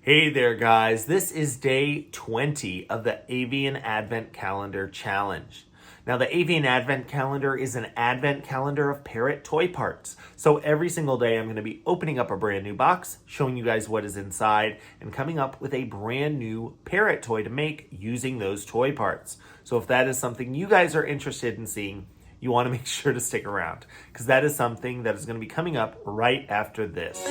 Hey there, guys. This is day 20 of the Avian Advent Calendar Challenge. Now, the Avian Advent Calendar is an advent calendar of parrot toy parts. So every single day, I'm going to be opening up a brand new box, showing you guys what is inside, and coming up with a brand new parrot toy to make using those toy parts. So if that is something you guys are interested in seeing, you want to make sure to stick around, because that is something that is going to be coming up right after this.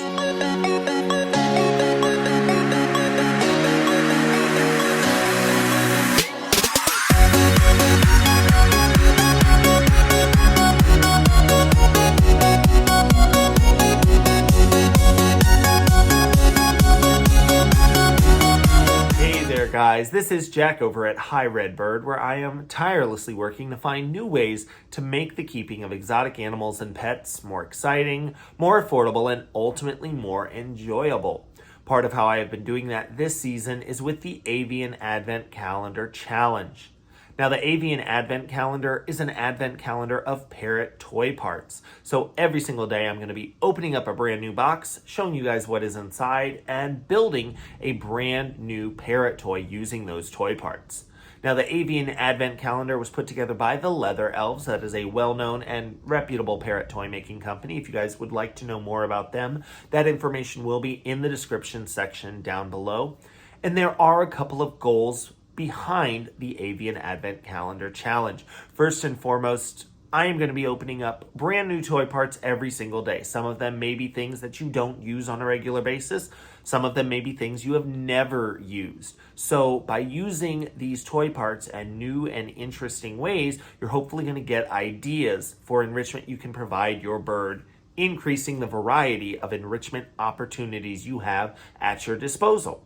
Guys, this is Jack over at Hi Redbird, where I am tirelessly working to find new ways to make the keeping of exotic animals and pets more exciting, more affordable, and ultimately more enjoyable. Part of how I have been doing that this season is with the Avian Advent Calendar Challenge. Now, the Avian Advent Calendar is an advent calendar of parrot toy parts. So every single day, I'm going to be opening up a brand new box, showing you guys what is inside, and building a brand new parrot toy using those toy parts. Now, the Avian Advent Calendar was put together by the Leather Elves. That is a well-known and reputable parrot toy making company. If you guys would like to know more about them, that information will be in the description section down below. And there are a couple of goals behind the Avian Advent Calendar Challenge. First and foremost, I am going to be opening up brand new toy parts every single day. Some of them may be things that you don't use on a regular basis. Some of them may be things you have never used. So by using these toy parts in new and interesting ways, you're hopefully going to get ideas for enrichment you can provide your bird, increasing the variety of enrichment opportunities you have at your disposal.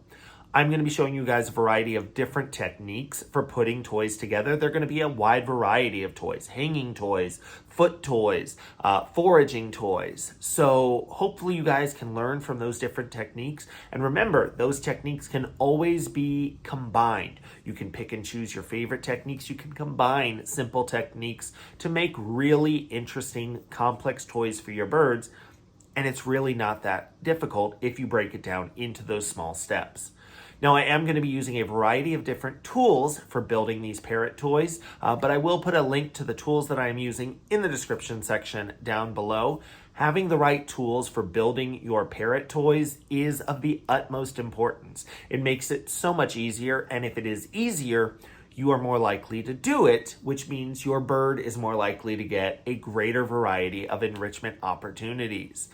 I'm going to be showing you guys a variety of different techniques for putting toys together. They're going to be a wide variety of toys: hanging toys, foot toys, foraging toys. So hopefully you guys can learn from those different techniques. And remember, those techniques can always be combined. You can pick and choose your favorite techniques. You can combine simple techniques to make really interesting, complex toys for your birds. And it's really not that difficult if you break it down into those small steps. Now, I am going to be using a variety of different tools for building these parrot toys, but I will put a link to the tools that I am using in the description section down below. Having the right tools for building your parrot toys is of the utmost importance. It makes it so much easier, and if it is easier, you are more likely to do it, which means your bird is more likely to get a greater variety of enrichment opportunities.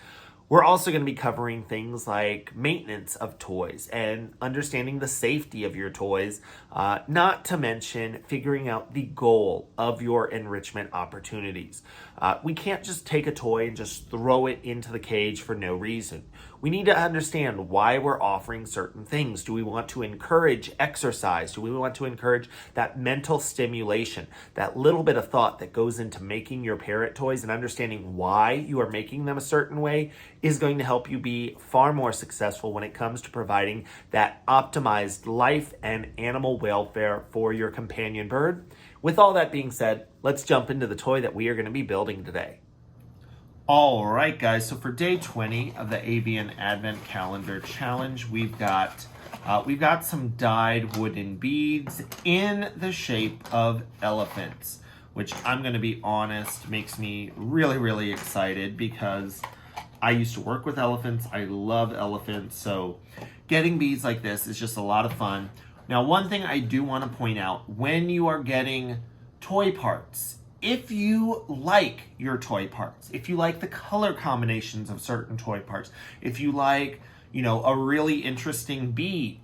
We're also going to be covering things like maintenance of toys and understanding the safety of your toys, not to mention figuring out the goal of your enrichment opportunities. We can't just take a toy and just throw it into the cage for no reason. We need to understand why we're offering certain things. Do we want to encourage exercise? Do we want to encourage that mental stimulation, that little bit of thought that goes into making your parrot toys, and understanding why you are making them a certain way is going to help you be far more successful when it comes to providing that optimized life and animal welfare for your companion bird. With all that being said, let's jump into the toy that we are going to be building today. All right, guys, so for day 20 of the Avian Advent Calendar Challenge, we've got some dyed wooden beads in the shape of elephants, which I'm going to be honest, makes me really, really excited because I used to work with elephants. I love elephants, so getting beads like this is just a lot of fun. Now, one thing I do want to point out, when you are getting toy parts, if you like your toy parts, if you like the color combinations of certain toy parts, if you like, a really interesting bead,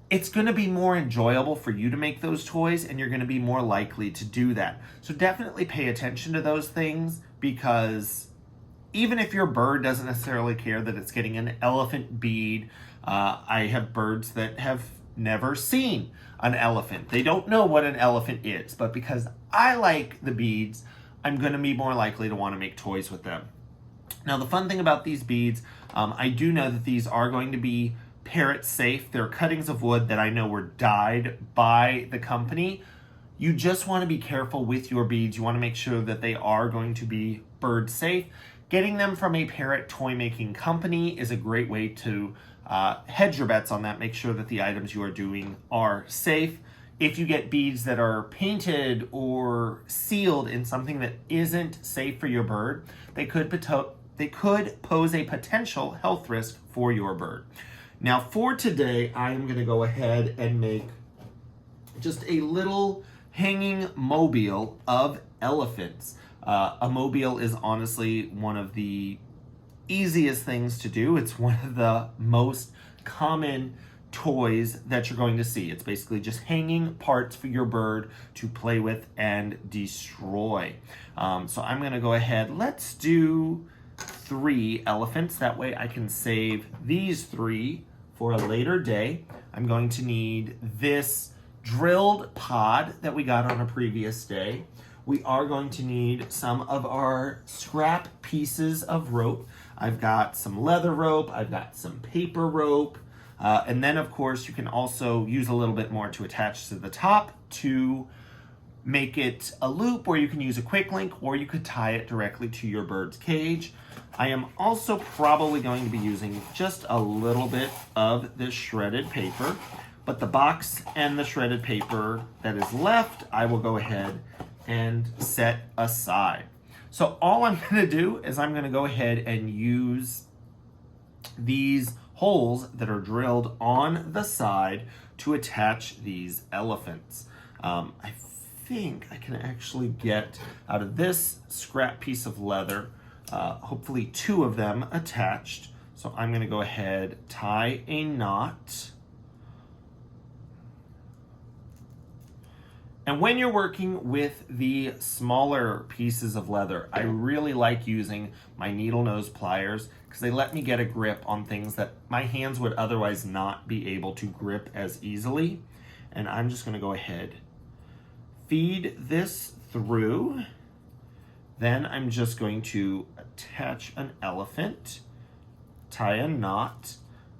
it's going to be more enjoyable for you to make those toys, and you're going to be more likely to do that. So definitely pay attention to those things, because even if your bird doesn't necessarily care that it's getting an elephant bead, I have birds that have never seen an elephant. They don't know what an elephant is, but because I like the beads, I'm going to be more likely to want to make toys with them. Now, the fun thing about these beads, I do know that these are going to be parrot safe. They're cuttings of wood that I know were dyed by the company. You just want to be careful with your beads. You want to make sure that they are going to be bird safe. Getting them from a parrot toy making company is a great way to hedge your bets on that. Make sure that the items you are doing are safe. If you get beads that are painted or sealed in something that isn't safe for your bird, they could pose a potential health risk for your bird. Now for today, I am going to go ahead and make just a little hanging mobile of elephants. A mobile is honestly one of the easiest things to do. It's one of the most common toys that you're going to see. It's basically just hanging parts for your bird to play with and destroy. So I'm going to go ahead. Let's do 3 elephants. That way I can save these 3 for a later day. I'm going to need this drilled pod that we got on a previous day. We are going to need some of our scrap pieces of rope. I've got some leather rope. I've got some paper rope. And then, of course, you can also use a little bit more to attach to the top to make it a loop, or you can use a quick link, or you could tie it directly to your bird's cage. I am also probably going to be using just a little bit of this shredded paper, but the box and the shredded paper that is left, I will go ahead and set aside. So all I'm going to do is I'm going to go ahead and use these holes that are drilled on the side to attach these elephants. I think I can actually get out of this scrap piece of leather, hopefully 2 of them attached. So I'm going to go ahead, tie a knot. And when you're working with the smaller pieces of leather, I really like using my needle nose pliers because they let me get a grip on things that my hands would otherwise not be able to grip as easily. And I'm just going to go ahead, feed this through. Then I'm just going to attach an elephant, tie a knot.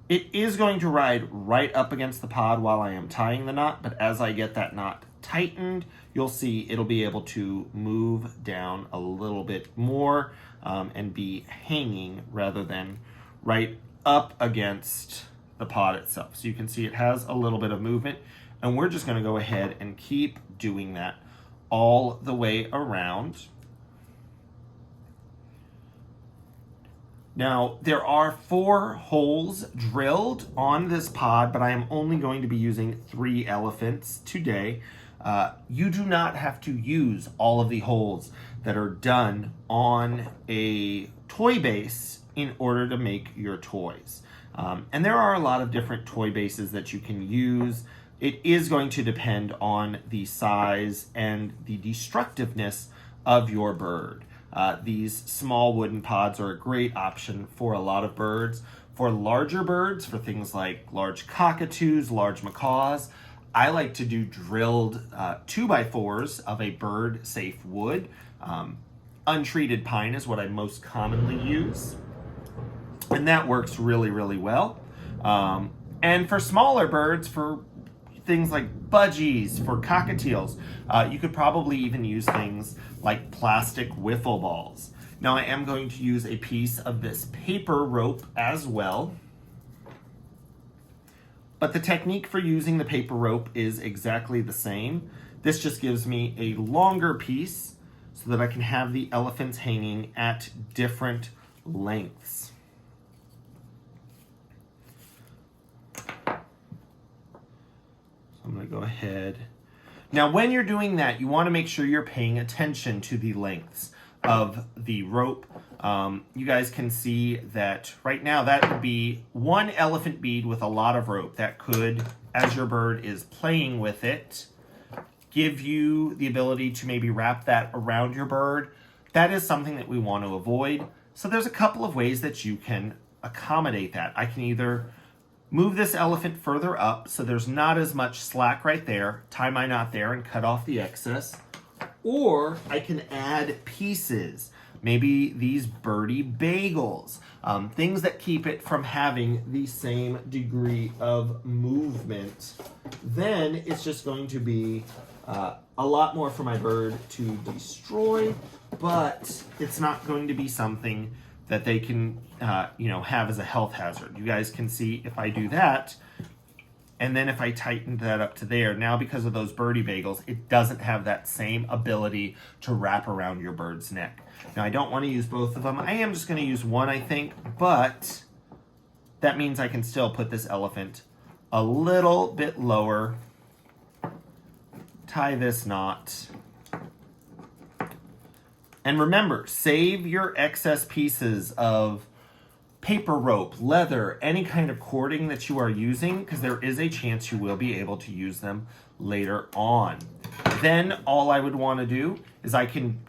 It is going to ride right up against the pod while I am tying the knot, but as I get that knot tightened, you'll see it'll be able to move down a little bit more and be hanging rather than right up against the pod itself. So you can see it has a little bit of movement, and we're just going to go ahead and keep doing that all the way around. Now, there are 4 holes drilled on this pod, but I am only going to be using 3 elephants today. You do not have to use all of the holes that are done on a toy base in order to make your toys. And there are a lot of different toy bases that you can use. It is going to depend on the size and the destructiveness of your bird. These small wooden pods are a great option for a lot of birds. For larger birds, for things like large cockatoos, large macaws, I like to do drilled 2x4s of a bird-safe wood. Untreated pine is what I most commonly use, and that works really, really well. And for smaller birds, for things like budgies, for cockatiels, you could probably even use things like plastic wiffle balls. Now I am going to use a piece of this paper rope as well. But the technique for using the paper rope is exactly the same. This just gives me a longer piece so that I can have the elephants hanging at different lengths. So I'm going to go ahead. Now, when you're doing that, you want to make sure you're paying attention to the lengths of the rope. You guys can see that right now that would be 1 elephant bead with a lot of rope. That could, as your bird is playing with it, give you the ability to maybe wrap that around your bird. That is something that we want to avoid. So there's a couple of ways that you can accommodate that. I can either move this elephant further up so there's not as much slack right there, tie my knot there and cut off the excess, or I can add pieces, maybe these birdie bagels, things that keep it from having the same degree of movement. Then it's just going to be a lot more for my bird to destroy, but it's not going to be something that they can, have as a health hazard. You guys can see if I do that, and then if I tighten that up to there, now because of those birdie bagels, it doesn't have that same ability to wrap around your bird's neck. Now, I don't want to use both of them. I am just going to use one, I think, but that means I can still put this elephant a little bit lower, tie this knot, and remember, save your excess pieces of paper rope, leather, any kind of cording that you are using, because there is a chance you will be able to use them later on. Then all I would want to do is I can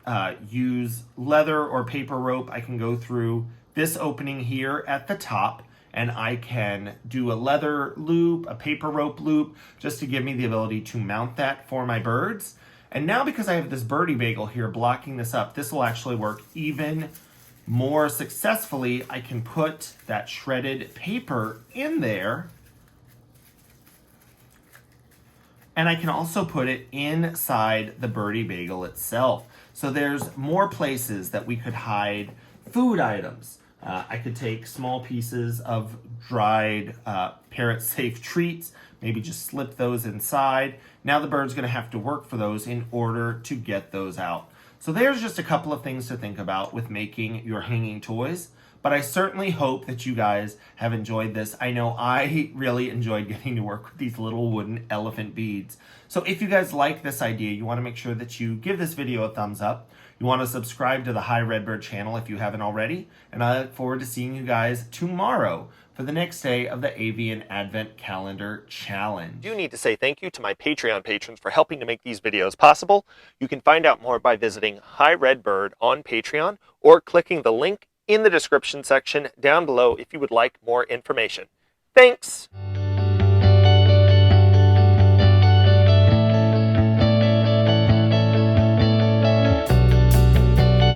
use leather or paper rope. I can go through this opening here at the top, and I can do a leather loop, a paper rope loop, just to give me the ability to mount that for my birds. And now because I have this birdie bagel here blocking this up, this will actually work even more successfully. I can put that shredded paper in there, and I can also put it inside the birdie bagel itself. So there's more places that we could hide food items. I could take small pieces of dried parrot-safe treats, maybe just slip those inside. Now the bird's going to have to work for those in order to get those out. So there's just a couple of things to think about with making your hanging toys. But I certainly hope that you guys have enjoyed this. I know I really enjoyed getting to work with these little wooden elephant beads. So if you guys like this idea, you want to make sure that you give this video a thumbs up. You want to subscribe to the Hi Redbird channel if you haven't already. And I look forward to seeing you guys tomorrow for the next day of the Avian Advent Calendar Challenge. I do need to say thank you to my Patreon patrons for helping to make these videos possible. You can find out more by visiting Hi Redbird on Patreon or clicking the link in the description section down below if you would like more information. Thanks!